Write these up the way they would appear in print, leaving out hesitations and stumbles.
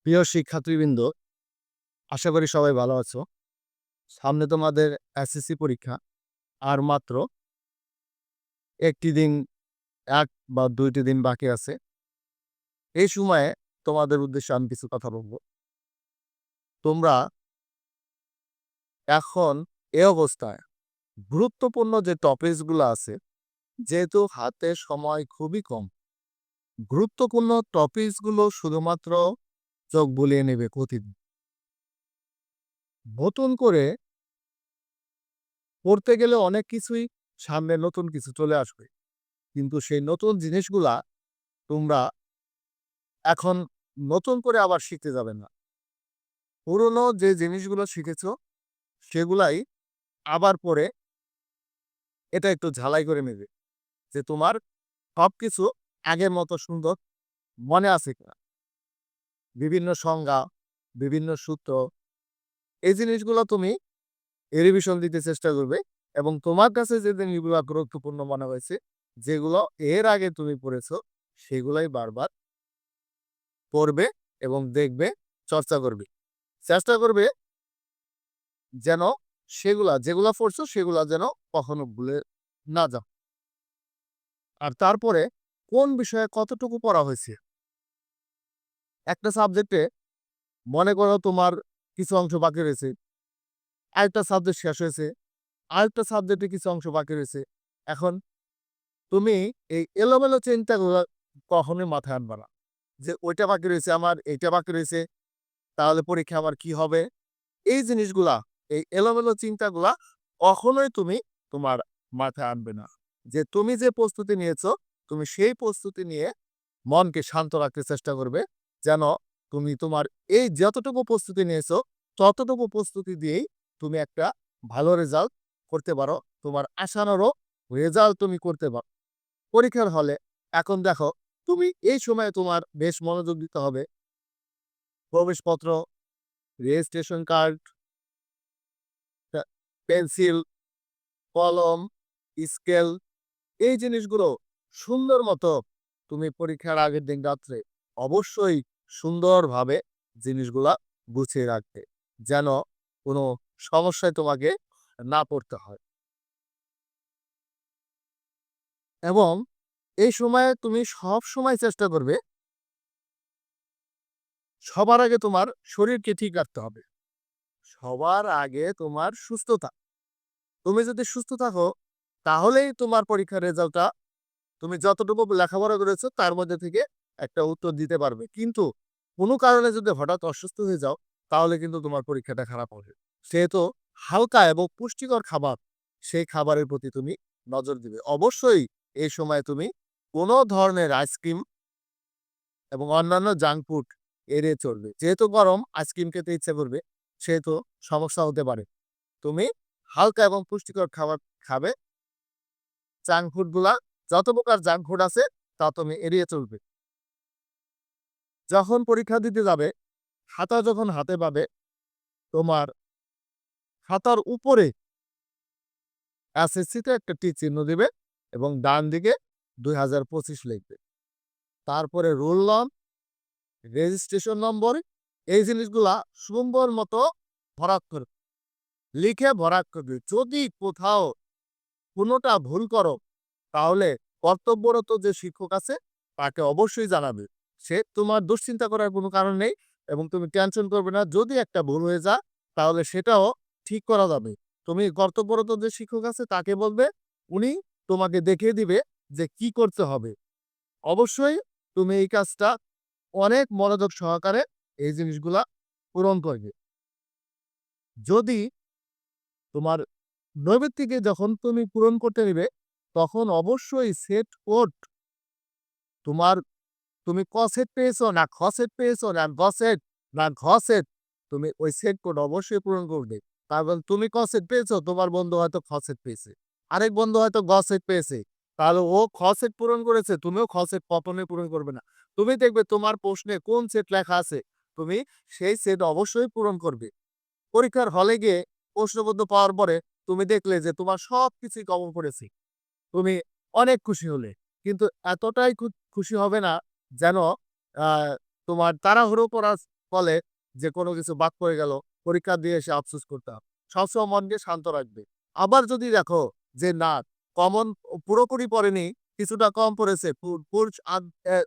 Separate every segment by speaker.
Speaker 1: প্রিয় শিক্ষার্থীবৃন্দ, আশা করি সবাই ভালো আছো। সামনে তোমাদের এসএসসি পরীক্ষা। আর মাত্র ১ টি দিন ১ বা ২ টি দিন বাকি আছে। এই সময়ে তোমাদের উদ্দেশ্যে আমি কিছু কথা বলব। তোমরা এখন এ অবস্থায় গুরুত্বপূর্ণ যে টপিকস গুলো আছে, যেহেতু হাতে সময় খুবই কম, গুরুত্বপূর্ণ টপিকস গুলো শুধুমাত্র চোখ বুলিয়ে নেবে প্রতিদিন। নতুন করে পড়তে গেলে অনেক কিছুই সামনে নতুন কিছু চলে আসবে। কিন্তু সেই নতুন জিনিসগুলা তোমরা এখন নতুন করে আবার শিখতে যাবে না। পুরনো যে জিনিসগুলো শিখেছো সেগুলাই আবার পড়ে এটা একটু ঝালাই করে নেবে যে তোমার সবকিছু আগের মতো সুন্দর মনে আছে কিনা। বিভিন্ন সংজ্ঞা, বিভিন্ন সূত্র, এই জিনিসগুলো তুমি রিভিশন দিতে চেষ্টা করবে এবং তোমার কাছে যে জিনিসগুলো গুরুত্বপূর্ণ মনে হয়েছে, যেগুলো এর আগে তুমি পড়েছো, সেগুলাই বারবার পড়বে এবং দেখবে, চর্চা করবে। চেষ্টা করবে যেন যেগুলা পড়ছো সেগুলা যেন কখনো ভুলে না যাও। আর তারপরে কোন বিষয়ে কতটুকু পড়া হয়েছে। একটা সাবজেক্টে মনে করো তোমার কিছু অংশ বাকি রয়েছে, আরেকটা সাবজেক্ট শেষ হয়েছে, আরেকটা সাবজেক্টে কিছু অংশ বাকি রয়েছে। এখন তুমি এই এলোমেলো চিন্তাগুলা কখনোই মাথায় আনবা না। যে ওইটা বাকি রয়েছে আমার, এইটা বাকি রয়েছে, তাহলে পরীক্ষায় আমার কি হবে? এই জিনিসগুলা, এই এলোমেলো চিন্তাগুলা কখনোই তুমি তোমার মাথায় আনবে না। যে তুমি যে প্রস্তুতি নিয়েছো, তুমি সেই প্রস্তুতি নিয়ে মনকে শান্ত রাখতে চেষ্টা করবে। যেন তুমি তোমার এই যতটুকু প্রস্তুতি নিয়েছো, ততটুকু প্রস্তুতি দিয়েই তুমি একটা ভালো রেজাল্ট করতে পারো। তোমার আশানুরূপ রেজাল্ট তুমি করতে পারো। পরীক্ষার হলে এখন দেখো, তুমি এই সময়ে তোমার বেশ মনোযোগ দিতে হবে। প্রবেশপত্র, রেজিস্ট্রেশন কার্ড, পেন্সিল, কলম, স্কেল, এই জিনিসগুলো সুন্দর মতো তুমি পরীক্ষার আগের দিন রাত্রে অবশ্যই সুন্দরভাবে জিনিসগুলা গুছিয়ে রাখবে। যেন কোনো সমস্যায় তোমাকে না পড়তে হয়। এবং এই সময়ে তুমি সবসময় চেষ্টা করবে সবার আগে তোমার শরীরকে ঠিক রাখতে হবে। সবার আগে তোমার সুস্থতা। তুমি যদি সুস্থ থাকো, তাহলেই তোমার পরীক্ষার রেজাল্টটা তুমি যতটুকু লেখাপড়া করেছো তার মধ্যে থেকে একটা উত্তর দিতে পারবে। কিন্তু কোনো কারণে যদি হঠাৎ অসুস্থ হয়ে যাও, তাহলে কিন্তু তোমার পরীক্ষাটা খারাপ হবে। সেহেতু হালকা এবং পুষ্টিকর খাবার, সেই খাবারের প্রতি তুমি নজর দিবে। অবশ্যই এই সময় তুমি কোনো ধরনের আইসক্রিম এবং অন্যান্য জাঙ্ক ফুড এড়িয়ে চলবে। যেহেতু গরম, আইসক্রিম খেতে ইচ্ছা করবে, সেহেতু সমস্যা হতে পারে। তুমি হালকা এবং পুষ্টিকর খাবার খাবে। জাঙ্ক ফুড গুলা, যত প্রকার জাঙ্ক ফুড আছে তা তুমি এড়িয়ে চলবে। যখন পরীক্ষা দিতে যাবে, খাতা যখন হাতে পাবে, তোমার খাতার উপরে এসএসসি তে একটা টিক চিহ্ন দিবে এবং ডান দিকে ২০২৫ লিখবে। তারপরে রোল নং, রেজিস্ট্রেশন নম্বর, এই জিনিসগুলা সুন্দর মতো ভরাট করে লিখে ভরাট করবে। যদি কোথাও কোনোটা ভুল করো, তাহলে কর্তব্যরত যে শিক্ষক আছে তাকে অবশ্যই জানাবে। সে তোমার দুশ্চিন্তা করার কোনো কারণ নেই এবং তুমি টেনশন করবে না। যদি একটা ভুল হয়ে যায়, তাহলে সেটাও ঠিক করা যাবে। তুমি কর্তব্যরত যে শিক্ষক আছে তাকে বলবে, উনি তোমাকে দেখিয়ে দিবে যে কি করতে হবে। অবশ্যই তুমি এই কাজটা অনেক মনোযোগ সহকারে এই জিনিসগুলা পূরণ করবে। যদি তোমার নৈবেত্তিকে যখন তুমি পূরণ করতে নিবে, তখন অবশ্যই সেট কোড, তোমার তুমি ক সেট পেয়েছো না খ সেট পেয়েছো না গ সেট না ঘ সেট, তুমি ওই সেট কোড অবশ্যই পূরণ করবে। কারণ তুমি ক সেট পেয়েছো, তোমার বন্ধু হয়তো খ সেট পেয়েছে। আরেক বন্ধু হয়তো গ সেট পেয়েছে। তাহলে ও খ সেট পূরণ করেছে, তুমিও খ সেট কখনোই পূরণ করবে না। তুমি দেখবে তোমার প্রশ্নে কোন সেট লেখা আছে, তুমি সেই সেট অবশ্যই পূরণ করবে। পরীক্ষার হলে গিয়ে প্রশ্নপত্র পাওয়ার পরে তুমি দেখলে যে তোমার সবকিছুই কমন পড়েছে। তুমি অনেক খুশি হলে। কিন্তু এতটাই খুশি হবে না যেন আ তোমার তাড়াহুড়ো করা ফলে যে কোনো কিছু বাদ পড়ে গেল, পরীক্ষা দিয়ে এসে আফসোস করতাম। সবসময় মনকে শান্ত রাখবে। আবার যদি দেখো যে না কমন পুরোপুরি পড়েনি, কিছুটা কম পড়েছে, ফুল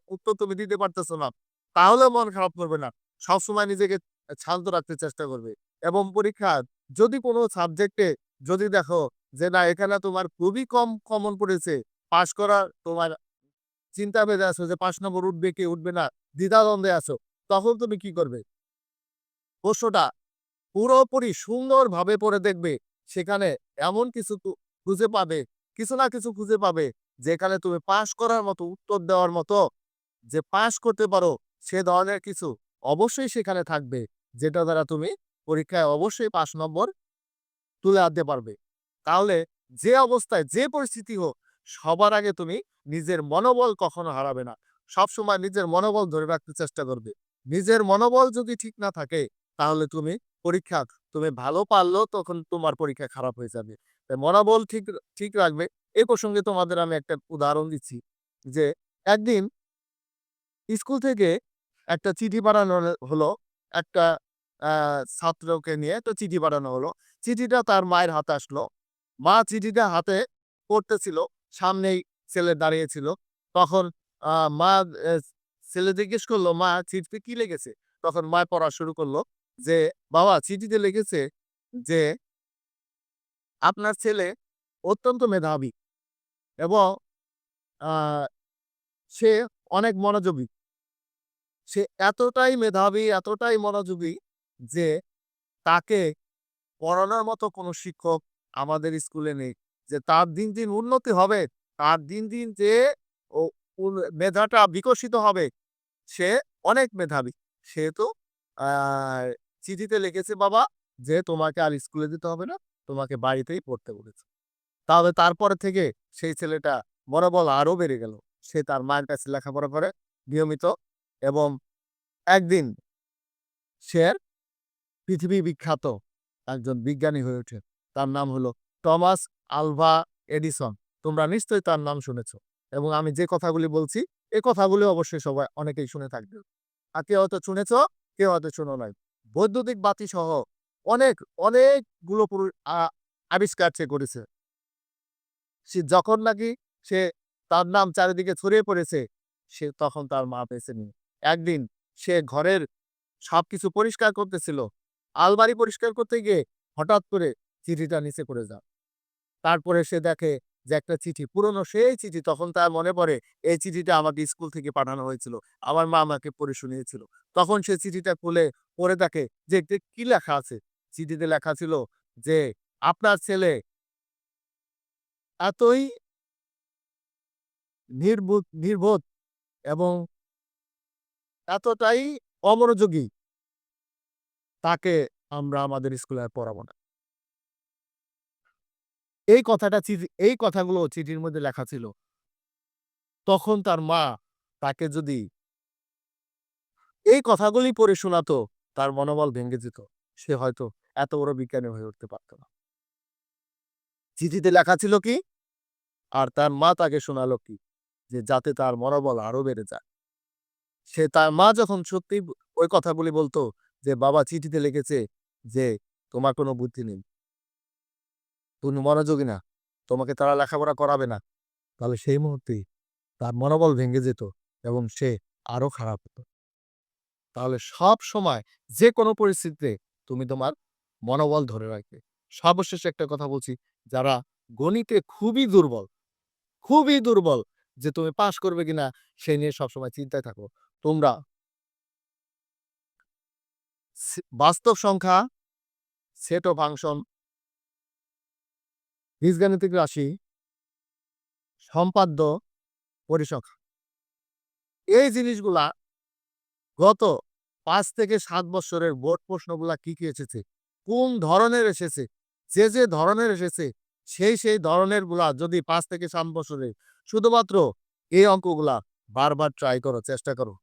Speaker 1: উত্তর তুমি দিতে পারতেছো না, তাহলেও মন খারাপ করবে না। সবসময় নিজেকে শান্ত রাখতে চেষ্টা করবে এবং পরীক্ষার যদি কোনো সাবজেক্টে যদি দেখো যে না এখানে তোমার খুবই কম কমন পড়েছে, পাস করার তোমার চিন্তা বেঁধে আছো যে ৫ নম্বর উঠবে কি উঠবে না, দ্বিধাদ্বন্দ্বে আছো। তখন তুমি কি করবে? প্রশ্নটা পুরোপুরি সুন্দরভাবে পড়ে দেখবে। সেখানে এমন কিছু খুঁজে পাবে, কিছু না কিছু খুঁজে পাবে যেখানে তুমি পাস করার মতো, উত্তর দেওয়ার মতো যে পাস করতে পারো সে ধরনের কিছু অবশ্যই সেখানে থাকবে। যেটা দ্বারা তুমি পরীক্ষায় অবশ্যই ৫ নম্বর তুলে আনতে পারবে। তাহলে যে অবস্থায় যে পরিস্থিতি হোক সবার আগে তুমি নিজের মনোবল কখনো হারাবে না। সবসময় নিজের মনোবল ধরে রাখতে চেষ্টা করবে। নিজের মনোবল যদি ঠিক না থাকে তাহলে তুমি পরীক্ষা তুমি ভালো পারলেও তখন তোমার পরীক্ষা খারাপ হয়ে যাবে। তাই মনোবল ঠিক ঠিক রাখবে। এই প্রসঙ্গে তোমাদের আমি একটা উদাহরণ দিচ্ছি যে একদিন স্কুল থেকে একটা চিঠি পাঠানো হলো। একটা আ ছাত্রকে নিয়ে একটা চিঠি পাঠানো হলো। চিঠিটা তার মায়ের হাতে আসলো। মা চিঠিটা হাতে পড়তেছিল। সামনেই ছেলে দাঁড়িয়ে ছিল। তখন মা এ ছেলে জিজ্ঞেস করলো, "মা চিঠিতে কি লিখেছে?" তখন মা পড়া শুরু করলো যে, "বাবা চিঠিতে লিখেছে যে, আপনার ছেলে অত্যন্ত মেধাবী এবং আ সে অনেক মনোযোগী। সে এতটাই মেধাবী, এতটাই মনোযোগী যে তাকে পড়ানোর মতো কোনো শিক্ষক আমাদের স্কুলে নেই। যে তার দিন, দিন উন্নতি হবে, তার দিন, দিন যে ও মেধাটা বিকশিত হবে, সে অনেক মেধাবী। সেহেতু আ চিঠিতে লিখেছে বাবা যে তোমাকে আর স্কুলে যেতে হবে না, তোমাকে বাড়িতেই পড়তে বলেছে। তাহলে তারপরে থেকে সেই ছেলেটা মনোবল আরো বেড়ে গেল। সে তার মায়ের কাছে লেখাপড়া করে নিয়মিত এবং একদিন সে পৃথিবী বিখ্যাত একজন বিজ্ঞানী হয়ে ওঠে। তার নাম হলো টমাস আলভা এডিসন। তোমরা নিশ্চয়ই তার নাম শুনেছ। এবং আমি যে কথাগুলি বলছি, এই কথাগুলি অবশ্যই সবাই অনেকেই শুনে থাকবে। আর কেউ হয়তো শুনেছ, কেউ হয়তো শোনো নাই। বৈদ্যুতিক বাতি সহ অনেক, অনেকগুলো আ আবিষ্কার সে করেছে। সে যখন নাকি সে তার নাম চারিদিকে ছড়িয়ে পড়েছে, সে তখন তার মা বেঁচে নেই। একদিন সে ঘরের সবকিছু পরিষ্কার করতেছিল। আলমারি পরিষ্কার করতে গিয়ে হঠাৎ করে চিঠিটা নিচে পড়ে যায়। তারপরে সে দেখে যে একটা চিঠি, পুরনো সেই চিঠি। তখন তার মনে পড়ে এই চিঠিটা আমাকে স্কুল থেকে পাঠানো হয়েছিল। আমার মা আমাকে পড়ে শুনিয়েছিল। তখন সে চিঠিটা খুলে পড়ে দেখে যে এতে কি লেখা আছে? চিঠিতে লেখা ছিল যে, "আপনার ছেলে এতই নির্বোধ এবং এতটাই অমনোযোগী, তাকে আমরা আমাদের স্কুলে আর পড়াবো না।" এই কথাগুলো চিঠির মধ্যে লেখা ছিল। তখন তার মা তাকে যদি এই কথাগুলি পড়ে শোনাতো, তার মনোবল ভেঙে যেত। সে হয়তো এত বড় বিজ্ঞানী হয়ে উঠতে পারত না। চিঠিতে লেখা ছিল কি? আর তার মা তাকে শোনালো কি? যে যাতে তার মনোবল আরো বেড়ে যায়। তার মা যখন সত্যিই ওই কথাগুলি বলতো যে, "বাবা চিঠিতে লিখেছে যে তোমার কোনো বুদ্ধি নেই। তুমি মনোযোগী না। তোমাকে তারা লেখাপড়া করাবে না।" তাহলে সেই মুহূর্তেই তার মনোবল ভেঙে যেত এবং সে আরো খারাপ হতো। তাহলে সবসময় যেকোনো পরিস্থিতিতে তুমি তোমার মনোবল ধরে রাখবে। সর্বশেষে একটা কথা বলছি, যারা গণিতে খুবই দুর্বল যে তুমি পাস করবে কিনা সে নিয়ে সবসময় চিন্তায় থাকো। তোমরা বাস্তব সংখ্যা, সেট ও ফাংশন, বীজগাণিতিক রাশি, সম্পাদ্য, পরিসংখ্যান এই জিনিসগুলা গত ৫ থেকে ৭ বৎসরের বোর্ড প্রশ্নগুলা কি এসেছে, কোন ধরনের এসেছে, যে ধরনের এসেছে সেই ধরনের গুলা যদি ৫ থেকে ৭ বছরে শুধুমাত্র এই অঙ্কগুলা বারবার ট্রাই করো, চেষ্টা করো।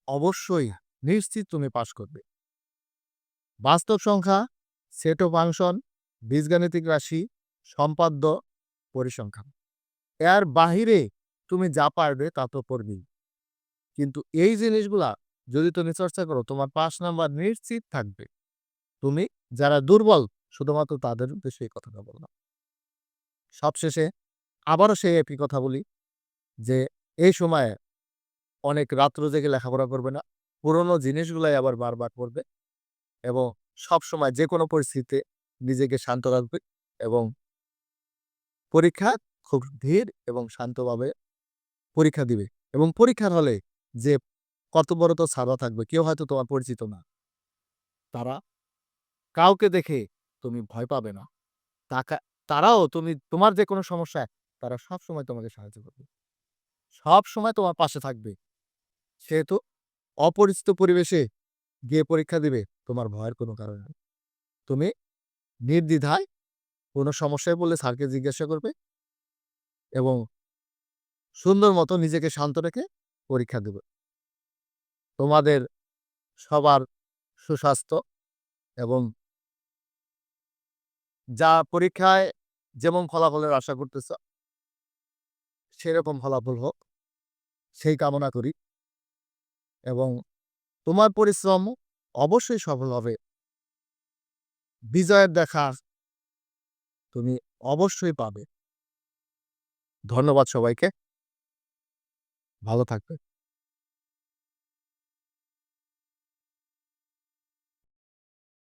Speaker 1: অবশ্যই নিশ্চিত তুমি পাস করবে। বাস্তব সংখ্যা, সেট ও ফাংশন, বীজগাণিতিক রাশি, সম্পাদ্য, পরিসংখ্যান। এর বাহিরে তুমি যা পারবে তা তো পড়বেই। কিন্তু এই জিনিসগুলা যদি তুমি চর্চা করো তোমার পাস নাম্বার নিশ্চিত থাকবে। তুমি যারা দুর্বল শুধুমাত্র তাদের উদ্দেশ্যে এই কথাটা বললাম। সবশেষে আবারও সেই একই কথা বলি যে এই সময়ে অনেক রাত্র জেগে লেখাপড়া করবে না। পুরোনো জিনিসগুলাই আবার বারবার পড়বে এবং সবসময় যেকোনো পরিস্থিতিতে নিজেকে শান্ত রাখবে এবং পরীক্ষা খুব ধীর এবং শান্তভাবে পরীক্ষা দিবে এবং পরীক্ষার হলে যে কর্তব্যরত ছাড়া থাকবে, কেউ হয়তো তোমার পরিচিত না। তারা কাউকে দেখে তুমি ভয় পাবে না। তাকা তারাও তোমার যেকোনো সমস্যায় তারা সবসময় তোমাকে সাহায্য করবে। সবসময় তোমার পাশে থাকবে। সেহেতু অপরিচিত পরিবেশে গিয়ে পরীক্ষা দিবে, তোমার ভয়ের কোনো কারণ নেই। তুমি নির্দ্বিধায় কোনো সমস্যায় পড়লে স্যারকে জিজ্ঞাসা করবে এবং সুন্দর মতো নিজেকে শান্ত রেখে পরীক্ষা দেবে। তোমাদের সবার সুস্বাস্থ্য এবং যা পরীক্ষায় যেমন ফলাফলের আশা করতেছ, সেরকম ফলাফল হোক, সেই কামনা করি এবং তোমার পরিশ্রম অবশ্যই সফল হবে। বিজয়ের দেখা তুমি অবশ্যই পাবে। ধন্যবাদ সবাইকে। ভালো থাকবে।